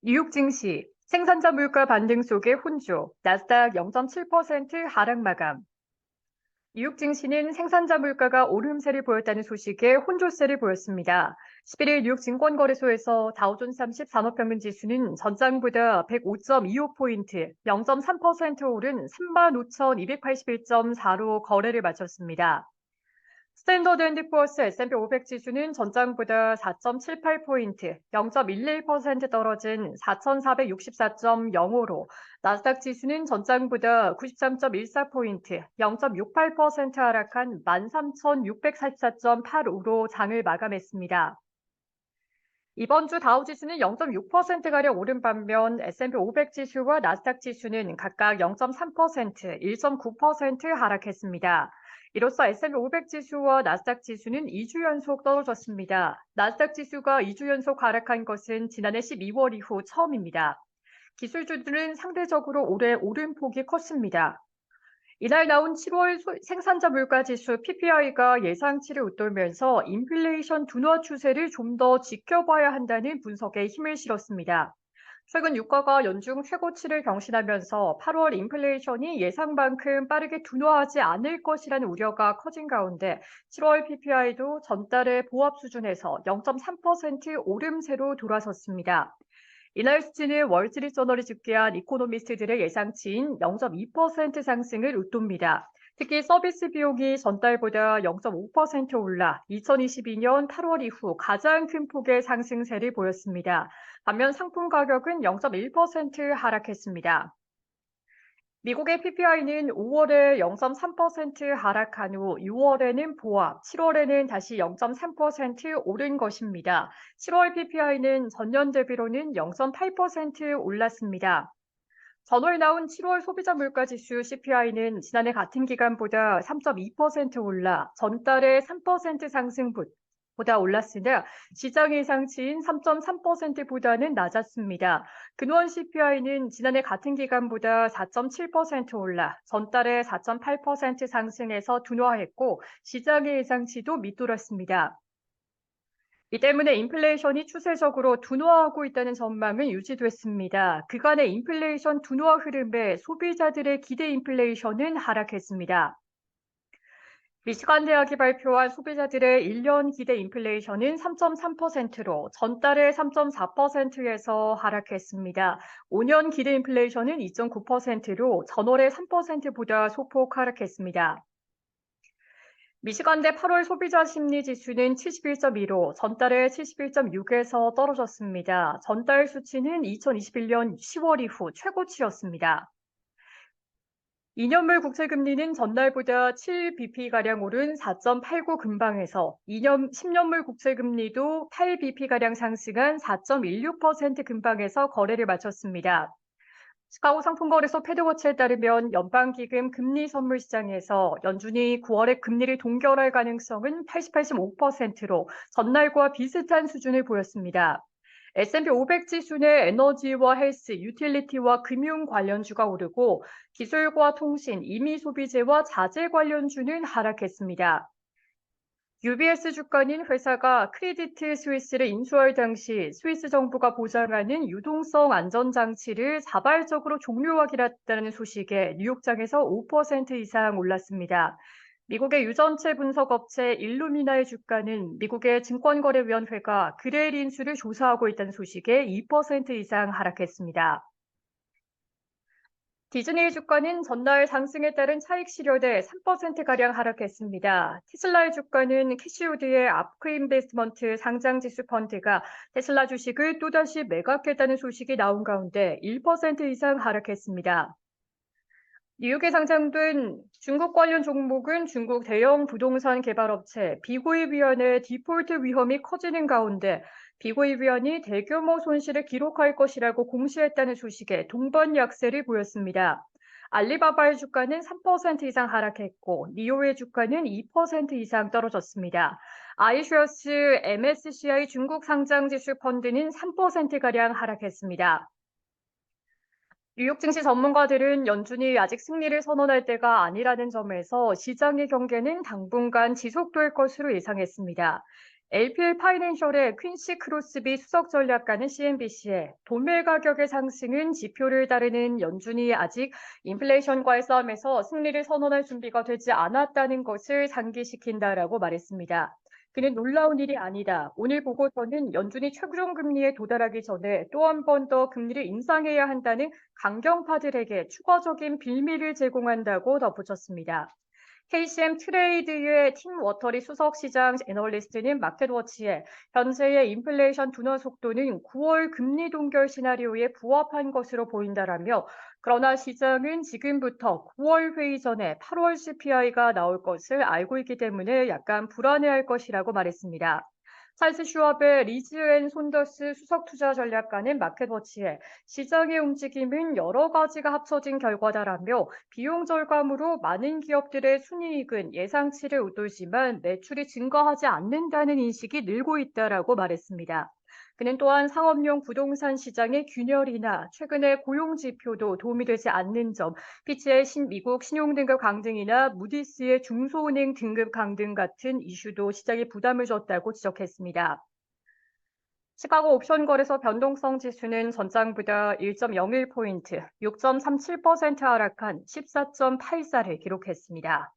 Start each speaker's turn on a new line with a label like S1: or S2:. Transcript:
S1: 뉴욕 증시, 생산자 물가 반등 속의 혼조, 나스닥 0.7% 하락 마감. 뉴욕 증시는 생산자 물가가 오름세를 보였다는 소식에 혼조세를 보였습니다. 11일 뉴욕 증권거래소에서 다우존스 30 산업평균 지수는 전장보다 105.25포인트, 0.3% 오른 35,281.4로 거래를 마쳤습니다. 스탠더드 앤드 푸어스 S&P 500 지수는 전장보다 4.78포인트, 0.11% 떨어진 4,464.05로, 나스닥 지수는 전장보다 93.14포인트, 0.68% 하락한 13,644.85로 장을 마감했습니다. 이번 주 다우 지수는 0.6%가량 오른 반면 S&P 500 지수와 나스닥 지수는 각각 0.3%, 1.9% 하락했습니다. 이로써 S&P 500 지수와 나스닥 지수는 2주 연속 떨어졌습니다. 나스닥 지수가 2주 연속 하락한 것은 지난해 12월 이후 처음입니다. 기술주들은 상대적으로 올해 오름폭이 컸습니다. 이날 나온 7월 생산자 물가 지수 PPI가 예상치를 웃돌면서 인플레이션 둔화 추세를 좀 더 지켜봐야 한다는 분석에 힘을 실었습니다. 최근 유가가 연중 최고치를 경신하면서 8월 인플레이션이 예상만큼 빠르게 둔화하지 않을 것이라는 우려가 커진 가운데 7월 PPI도 전달의 보합 수준에서 0.3% 오름세로 돌아섰습니다. 이날 수치는 월스트리트저널이 집계한 이코노미스트들의 예상치인 0.2% 상승을 웃돕니다. 특히 서비스 비용이 전달보다 0.5% 올라 2022년 8월 이후 가장 큰 폭의 상승세를 보였습니다. 반면 상품 가격은 0.1% 하락했습니다. 미국의 PPI는 5월에 0.3% 하락한 후 6월에는 보합, 7월에는 다시 0.3% 오른 것입니다. 7월 PPI는 전년 대비로는 0.8% 올랐습니다. 전월 나온 7월 소비자 물가 지수 CPI는 지난해 같은 기간보다 3.2% 올라 전달의 3% 상승보다 올랐으나 시장 예상치인 3.3%보다는 낮았습니다. 근원 CPI는 지난해 같은 기간보다 4.7% 올라 전달의 4.8% 상승에서 둔화했고 시장의 예상치도 밑돌았습니다. 이 때문에 인플레이션이 추세적으로 둔화하고 있다는 전망은 유지됐습니다. 그간의 인플레이션 둔화 흐름에 소비자들의 기대 인플레이션은 하락했습니다. 미시간 대학이 발표한 소비자들의 1년 기대 인플레이션은 3.3%로 전달의 3.4%에서 하락했습니다. 5년 기대 인플레이션은 2.9%로 전월의 3%보다 소폭 하락했습니다. 미시간대 8월 소비자 심리 지수는 71.2로 전달의 71.6에서 떨어졌습니다. 전달 수치는 2021년 10월 이후 최고치였습니다. 2년물 국채금리는 전날보다 7bp가량 오른 4.89 근방에서 10년물 국채금리도 8bp가량 상승한 4.16% 근방에서 거래를 마쳤습니다. 시카고 상품거래소 패드워치에 따르면 연방기금 금리 선물 시장에서 연준이 9월에 금리를 동결할 가능성은 88.5%로 전날과 비슷한 수준을 보였습니다. S&P 500 지수 내 에너지와 헬스, 유틸리티와 금융 관련주가 오르고 기술과 통신, 임의 소비재와 자재 관련주는 하락했습니다. UBS 주가는 회사가 크레디트 스위스를 인수할 당시 스위스 정부가 보장하는 유동성 안전장치를 자발적으로 종료하기로 했다는 소식에 뉴욕장에서 5% 이상 올랐습니다. 미국의 유전체 분석업체 일루미나의 주가는 미국의 증권거래위원회가 그레일 인수를 조사하고 있다는 소식에 2% 이상 하락했습니다. 디즈니의 주가는 전날 상승에 따른 차익 실현에 3%가량 하락했습니다. 테슬라의 주가는 캐시우드의 아크 인베스트먼트 상장지수 펀드가 테슬라 주식을 또다시 매각했다는 소식이 나온 가운데 1% 이상 하락했습니다. 뉴욕에 상장된 중국 관련 종목은 중국 대형 부동산 개발업체 비고이위안의 디폴트 위험이 커지는 가운데 비고이위안이 대규모 손실을 기록할 것이라고 공시했다는 소식에 동반 약세를 보였습니다. 알리바바의 주가는 3% 이상 하락했고 니오의 주가는 2% 이상 떨어졌습니다. 아이쉐어스 MSCI 중국 상장지수 펀드는 3%가량 하락했습니다. 뉴욕 증시 전문가들은 연준이 아직 승리를 선언할 때가 아니라는 점에서 시장의 경계는 당분간 지속될 것으로 예상했습니다. LPL 파이낸셜의 퀸시 크로스비 수석 전략가는 CNBC에 도매 가격의 상승은 지표를 따르는 연준이 아직 인플레이션과의 싸움에서 승리를 선언할 준비가 되지 않았다는 것을 상기시킨다라고 말했습니다. 그는 놀라운 일이 아니다. 오늘 보고서는 연준이 최고점 금리에 도달하기 전에 또 한 번 더 금리를 인상해야 한다는 강경파들에게 추가적인 빌미를 제공한다고 덧붙였습니다. KCM 트레이드의 팀 워터리 수석시장 애널리스트는 마켓워치에 현재의 인플레이션 둔화 속도는 9월 금리 동결 시나리오에 부합한 것으로 보인다라며 그러나 시장은 지금부터 9월 회의 전에 8월 CPI가 나올 것을 알고 있기 때문에 약간 불안해할 것이라고 말했습니다. 찰스 슈왑의 리즈 앤 손더스 수석 투자 전략가는 마켓워치에 시장의 움직임은 여러 가지가 합쳐진 결과다라며 비용 절감으로 많은 기업들의 순이익은 예상치를 웃돌지만 매출이 증가하지 않는다는 인식이 늘고 있다라고 말했습니다. 그는 또한 상업용 부동산 시장의 균열이나 최근의 고용 지표도 도움이 되지 않는 점, 피치의 미국 신용등급 강등이나 무디스의 중소은행 등급 강등 같은 이슈도 시장에 부담을 줬다고 지적했습니다. 시카고 옵션 거래소 변동성 지수는 전장보다 1.01포인트, 6.37% 하락한 14.84를 기록했습니다.